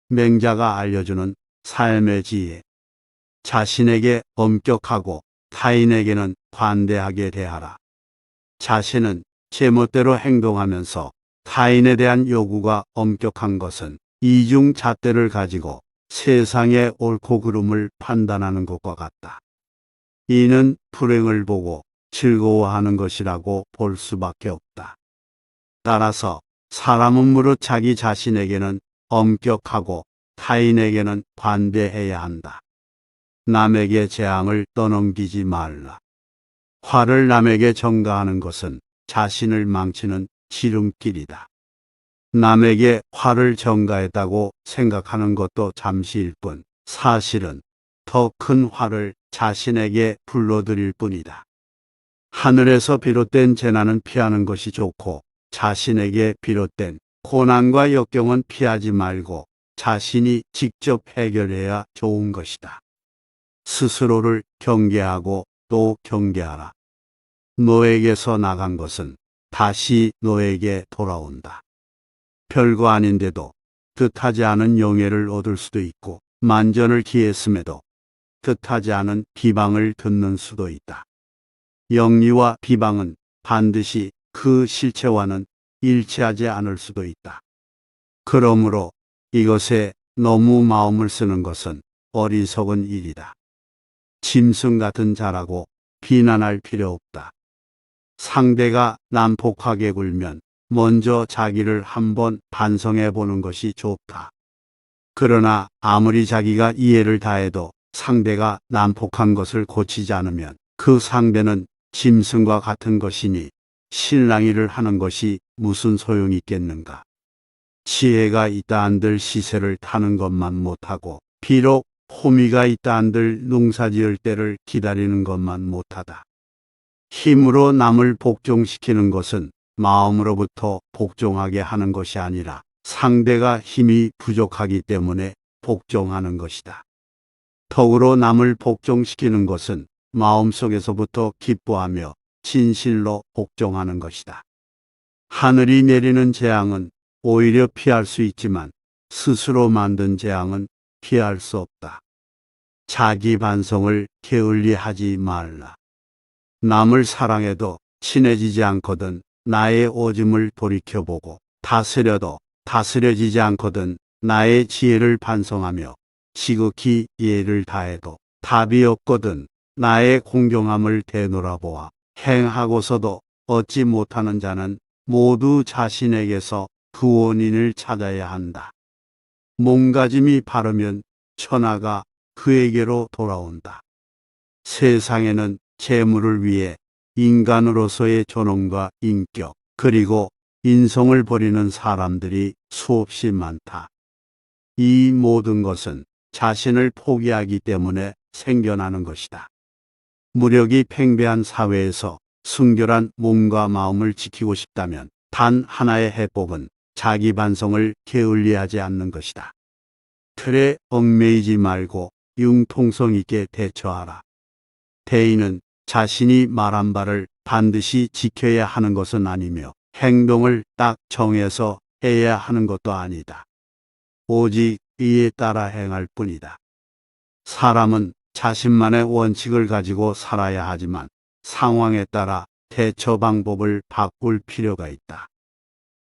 맹자가 알려주는 삶의 지혜. 자신에게 엄격하고 타인에게는 관대하게 대하라. 자신은 제멋대로 행동하면서 타인에 대한 요구가 엄격한 것은 이중잣대를 가지고 세상의 옳고 그름을 판단하는 것과 같다. 이는 불행을 보고 즐거워하는 것이라고 볼 수밖에 없다. 따라서 사람은 무릇 자기 자신에게는 엄격하고 타인에게는 관대해야 한다. 남에게 재앙을 떠넘기지 말라. 화를 남에게 전가하는 것은 자신을 망치는 지름길이다. 남에게 화를 전가했다고 생각하는 것도 잠시일 뿐, 사실은 더 큰 화를 자신에게 불러들일 뿐이다. 하늘에서 비롯된 재난은 피하는 것이 좋고, 자신에게 비롯된 고난과 역경은 피하지 말고 자신이 직접 해결해야 좋은 것이다. 스스로를 경계하고 또 경계하라. 너에게서 나간 것은 다시 너에게 돌아온다. 별거 아닌데도 뜻하지 않은 영예를 얻을 수도 있고, 만전을 기했음에도 뜻하지 않은 비방을 듣는 수도 있다. 영리와 비방은 반드시 그 실체와는 일치하지 않을 수도 있다. 그러므로 이것에 너무 마음을 쓰는 것은 어리석은 일이다. 짐승 같은 자라고 비난할 필요 없다. 상대가 난폭하게 굴면 먼저 자기를 한번 반성해 보는 것이 좋다. 그러나 아무리 자기가 이해를 다해도 상대가 난폭한 것을 고치지 않으면 그 상대는 짐승과 같은 것이니 실랑이를 하는 것이 무슨 소용이 있겠는가. 지혜가 있다 한들 시세를 타는 것만 못하고, 비록 호미가 있다 한들 농사지을 때를 기다리는 것만 못하다. 힘으로 남을 복종시키는 것은 마음으로부터 복종하게 하는 것이 아니라 상대가 힘이 부족하기 때문에 복종하는 것이다. 덕으로 남을 복종시키는 것은 마음속에서부터 기뻐하며 진실로 복종하는 것이다. 하늘이 내리는 재앙은 오히려 피할 수 있지만 스스로 만든 재앙은 피할 수 없다. 자기 반성을 게을리하지 말라. 남을 사랑해도 친해지지 않거든 나의 오짐을 돌이켜보고, 다스려도 다스려지지 않거든 나의 지혜를 반성하며, 지극히 예를 다해도 답이 없거든 나의 공경함을 되돌아보아 행하고서도 얻지 못하는 자는 모두 자신에게서 그 원인을 찾아야 한다. 몸가짐이 바르면 천하가 그에게로 돌아온다. 세상에는 재물을 위해 인간으로서의 존엄과 인격, 그리고 인성을 버리는 사람들이 수없이 많다. 이 모든 것은 자신을 포기하기 때문에 생겨나는 것이다. 무력이 팽배한 사회에서 순결한 몸과 마음을 지키고 싶다면 단 하나의 해법은 자기 반성을 게을리하지 않는 것이다. 틀에 얽매이지 말고 융통성 있게 대처하라. 대인은 자신이 말한 바를 반드시 지켜야 하는 것은 아니며, 행동을 딱 정해서 해야 하는 것도 아니다. 오직 이에 따라 행할 뿐이다. 사람은 자신만의 원칙을 가지고 살아야 하지만 상황에 따라 대처 방법을 바꿀 필요가 있다.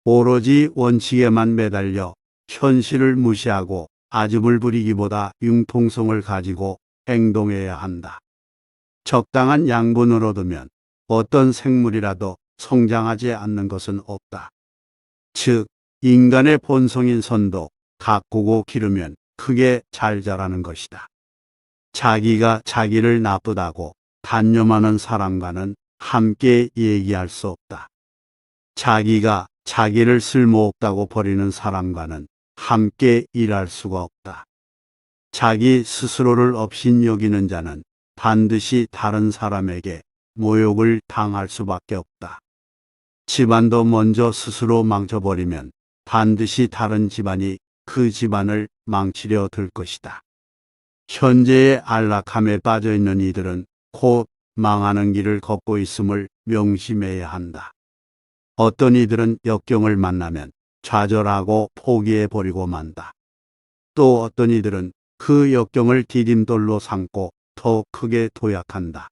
오로지 원칙에만 매달려 현실을 무시하고 아집을 부리기보다 융통성을 가지고 행동해야 한다. 적당한 양분을 얻으면 어떤 생물이라도 성장하지 않는 것은 없다. 즉, 인간의 본성인 선도 가꾸고 기르면 크게 잘 자라는 것이다. 자기가 자기를 나쁘다고 단념하는 사람과는 함께 얘기할 수 없다. 자기가 자기를 쓸모없다고 버리는 사람과는 함께 일할 수가 없다. 자기 스스로를 업신여기는 자는 반드시 다른 사람에게 모욕을 당할 수밖에 없다. 집안도 먼저 스스로 망쳐버리면 반드시 다른 집안이 그 집안을 망치려 들 것이다. 현재의 안락함에 빠져 있는 이들은 곧 망하는 길을 걷고 있음을 명심해야 한다. 어떤 이들은 역경을 만나면 좌절하고 포기해버리고 만다. 또 어떤 이들은 그 역경을 디딤돌로 삼고 더 크게 도약한다.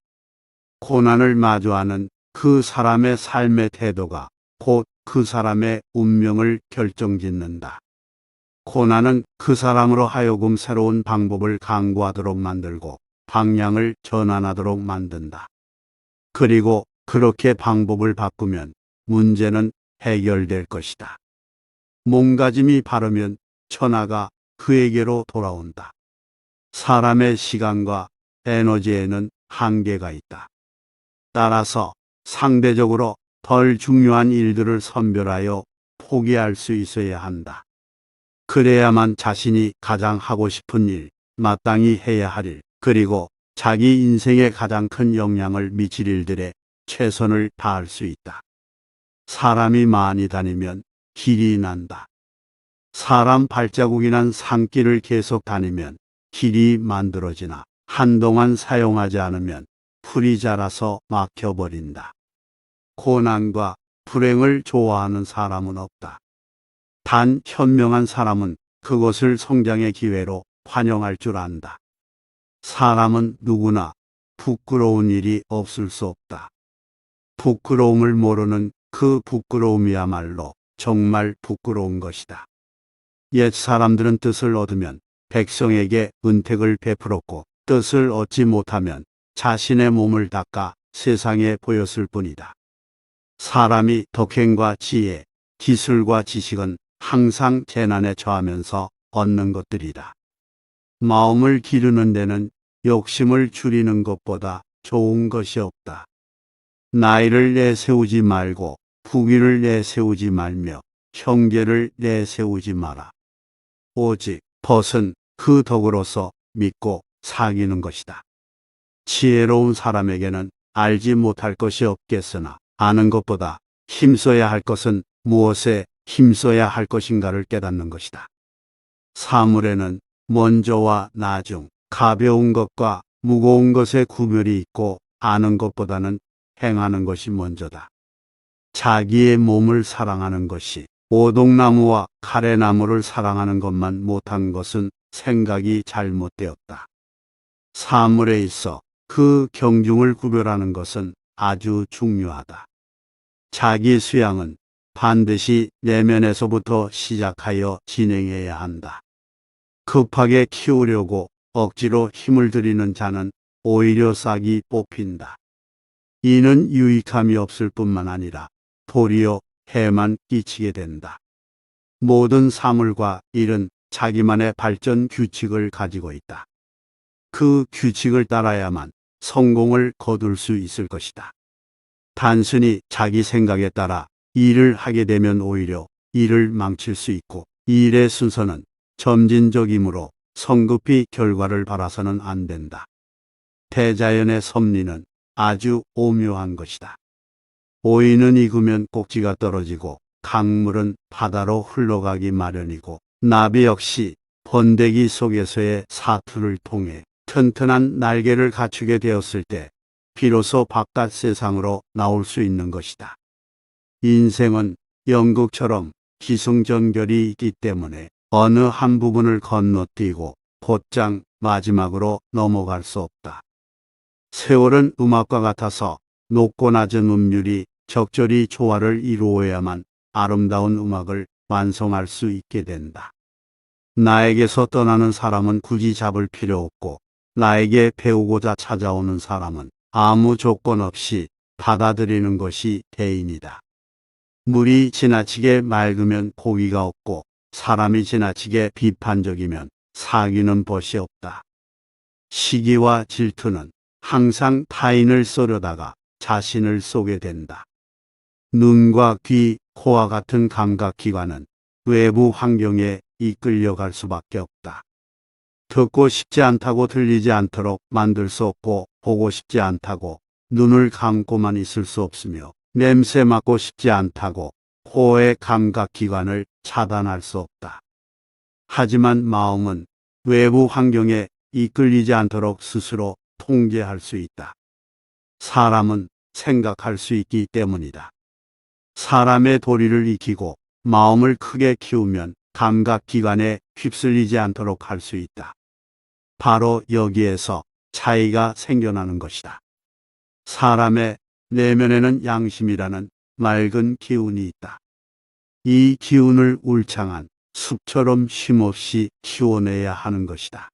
고난을 마주하는 그 사람의 삶의 태도가 곧 그 사람의 운명을 결정짓는다. 고난은 그 사람으로 하여금 새로운 방법을 강구하도록 만들고 방향을 전환하도록 만든다. 그리고 그렇게 방법을 바꾸면 문제는 해결될 것이다. 몸가짐이 바르면 천하가 그에게로 돌아온다. 사람의 시간과 에너지에는 한계가 있다. 따라서 상대적으로 덜 중요한 일들을 선별하여 포기할 수 있어야 한다. 그래야만 자신이 가장 하고 싶은 일, 마땅히 해야 할 일, 그리고 자기 인생에 가장 큰 영향을 미칠 일들에 최선을 다할 수 있다. 사람이 많이 다니면 길이 난다. 사람 발자국이 난 산길을 계속 다니면 길이 만들어지나 한동안 사용하지 않으면 풀이 자라서 막혀버린다. 고난과 불행을 좋아하는 사람은 없다. 단 현명한 사람은 그것을 성장의 기회로 환영할 줄 안다. 사람은 누구나 부끄러운 일이 없을 수 없다. 부끄러움을 모르는 그 부끄러움이야말로 정말 부끄러운 것이다. 옛 사람들은 뜻을 얻으면 백성에게 은택을 베풀었고 뜻을 얻지 못하면 자신의 몸을 닦아 세상에 보였을 뿐이다. 사람이 덕행과 지혜, 기술과 지식은 항상 재난에 처하면서 얻는 것들이다. 마음을 기르는 데는 욕심을 줄이는 것보다 좋은 것이 없다. 나이를 내세우지 말고 부귀를 내세우지 말며 형제를 내세우지 마라. 오직 벗은 그 덕으로서 믿고 사귀는 것이다. 지혜로운 사람에게는 알지 못할 것이 없겠으나 아는 것보다 힘써야 할 것은 무엇에 힘써야 할 것인가를 깨닫는 것이다. 사물에는 먼저와 나중, 가벼운 것과 무거운 것의 구별이 있고 아는 것보다는 행하는 것이 먼저다. 자기의 몸을 사랑하는 것이 오동나무와 카레나무를 사랑하는 것만 못한 것은 생각이 잘못되었다. 사물에 있어 그 경중을 구별하는 것은 아주 중요하다. 자기 수양은 반드시 내면에서부터 시작하여 진행해야 한다. 급하게 키우려고 억지로 힘을 들이는 자는 오히려 싹이 뽑힌다. 이는 유익함이 없을 뿐만 아니라 도리어 해만 끼치게 된다. 모든 사물과 일은 자기만의 발전 규칙을 가지고 있다. 그 규칙을 따라야만 성공을 거둘 수 있을 것이다. 단순히 자기 생각에 따라 일을 하게 되면 오히려 일을 망칠 수 있고 이 일의 순서는 점진적이므로 성급히 결과를 바라서는 안 된다. 대자연의 섭리는 아주 오묘한 것이다. 오이는 익으면 꼭지가 떨어지고 강물은 바다로 흘러가기 마련이고 나비 역시 번데기 속에서의 사투를 통해 튼튼한 날개를 갖추게 되었을 때 비로소 바깥 세상으로 나올 수 있는 것이다. 인생은 연극처럼 기승전결이 있기 때문에 어느 한 부분을 건너뛰고 곧장 마지막으로 넘어갈 수 없다. 세월은 음악과 같아서 높고 낮은 음률이 적절히 조화를 이루어야만 아름다운 음악을 완성할 수 있게 된다. 나에게서 떠나는 사람은 굳이 잡을 필요 없고 나에게 배우고자 찾아오는 사람은 아무 조건 없이 받아들이는 것이 대인이다. 물이 지나치게 맑으면 고기가 없고 사람이 지나치게 비판적이면 사귀는 벗이 없다. 시기와 질투는 항상 타인을 쏘려다가 자신을 쏘게 된다. 눈과 귀, 코와 같은 감각기관은 외부 환경에 이끌려갈 수밖에 없다. 듣고 싶지 않다고 들리지 않도록 만들 수 없고 보고 싶지 않다고 눈을 감고만 있을 수 없으며 냄새 맡고 싶지 않다고 코의 감각기관을 차단할 수 없다. 하지만 마음은 외부 환경에 이끌리지 않도록 스스로 통제할 수 있다. 사람은 생각할 수 있기 때문이다. 사람의 도리를 익히고 마음을 크게 키우면 감각기관에 휩쓸리지 않도록 할 수 있다. 바로 여기에서 차이가 생겨나는 것이다. 사람의 내면에는 양심이라는 맑은 기운이 있다. 이 기운을 울창한 숲처럼 쉼없이 키워내야 하는 것이다.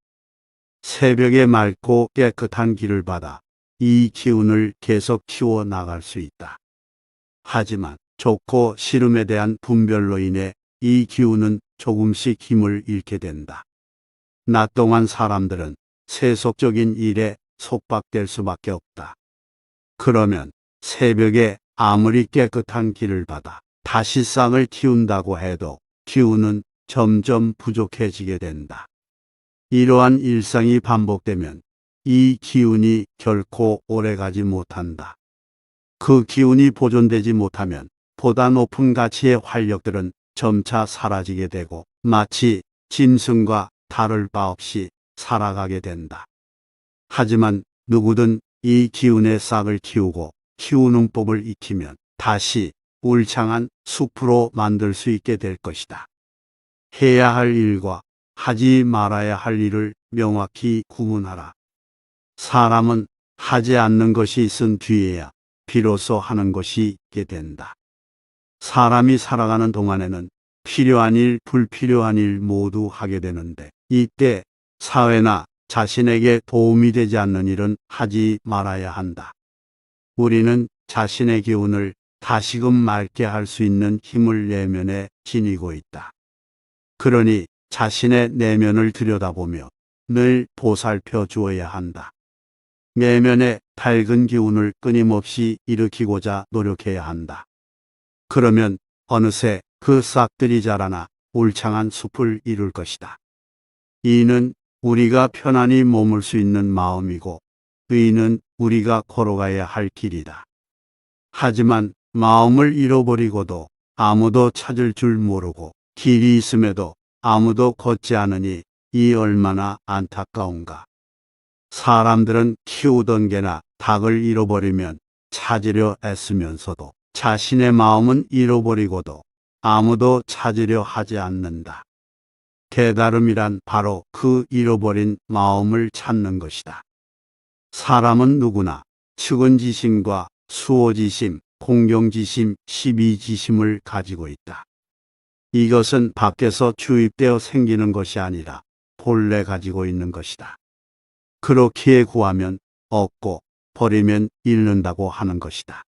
새벽에 맑고 깨끗한 길을 받아 이 기운을 계속 키워 나갈 수 있다. 하지만 좋고 싫음에 대한 분별로 인해 이 기운은 조금씩 힘을 잃게 된다. 낮 동안 사람들은 세속적인 일에 속박될 수밖에 없다. 그러면 새벽에 아무리 깨끗한 길을 받아 다시 싹을 틔운다고 해도 기운은 점점 부족해지게 된다. 이러한 일상이 반복되면 이 기운이 결코 오래가지 못한다. 그 기운이 보존되지 못하면 보다 높은 가치의 활력들은 점차 사라지게 되고 마치 짐승과 다를 바 없이 살아가게 된다. 하지만 누구든 이 기운의 싹을 틔우고 키우는 법을 익히면 다시 울창한 숲으로 만들 수 있게 될 것이다. 해야 할 일과 하지 말아야 할 일을 명확히 구분하라. 사람은 하지 않는 것이 있은 뒤에야 비로소 하는 것이 있게 된다. 사람이 살아가는 동안에는 필요한 일, 불필요한 일 모두 하게 되는데 이때 사회나 자신에게 도움이 되지 않는 일은 하지 말아야 한다. 우리는 자신의 기운을 다시금 맑게 할 수 있는 힘을 내면에 지니고 있다. 그러니 자신의 내면을 들여다보며 늘 보살펴 주어야 한다. 내면의 밝은 기운을 끊임없이 일으키고자 노력해야 한다. 그러면 어느새 그 싹들이 자라나 울창한 숲을 이룰 것이다. 이는 우리가 편안히 머물 수 있는 마음이고 의는 우리가 걸어가야 할 길이다. 하지만 마음을 잃어버리고도 아무도 찾을 줄 모르고 길이 있음에도 아무도 걷지 않으니 이 얼마나 안타까운가. 사람들은 키우던 개나 닭을 잃어버리면 찾으려 애쓰면서도 자신의 마음은 잃어버리고도 아무도 찾으려 하지 않는다. 깨달음이란 바로 그 잃어버린 마음을 찾는 것이다. 사람은 누구나 측은지심과 수호지심, 공경지심, 시비지심을 가지고 있다. 이것은 밖에서 주입되어 생기는 것이 아니라 본래 가지고 있는 것이다. 그렇기에 구하면 얻고 버리면 잃는다고 하는 것이다.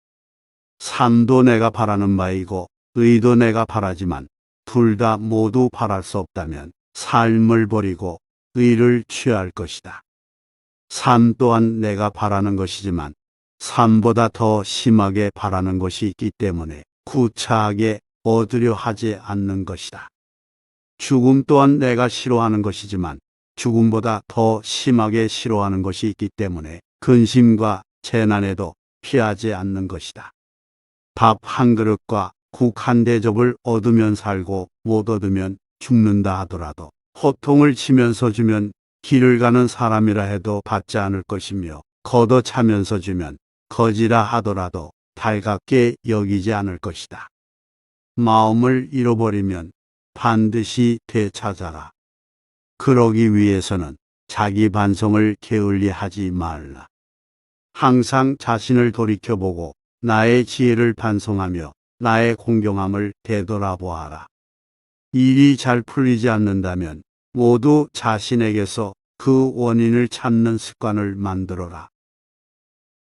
삶도 내가 바라는 바이고 의도 내가 바라지만 둘 다 모두 바랄 수 없다면 삶을 버리고 의를 취할 것이다. 삶 또한 내가 바라는 것이지만 삶보다 더 심하게 바라는 것이 있기 때문에 구차하게 얻으려 하지 않는 것이다. 죽음 또한 내가 싫어하는 것이지만 죽음보다 더 심하게 싫어하는 것이 있기 때문에 근심과 재난에도 피하지 않는 것이다. 밥 한 그릇과 국 한 대접을 얻으면 살고 못 얻으면 죽는다 하더라도 호통을 치면서 주면 길을 가는 사람이라 해도 받지 않을 것이며 걷어차면서 주면 거지라 하더라도 달갑게 여기지 않을 것이다. 마음을 잃어버리면 반드시 되찾아라. 그러기 위해서는 자기 반성을 게을리 하지 말라. 항상 자신을 돌이켜보고 나의 지혜를 반성하며 나의 공경함을 되돌아보아라. 일이 잘 풀리지 않는다면 모두 자신에게서 그 원인을 찾는 습관을 만들어라.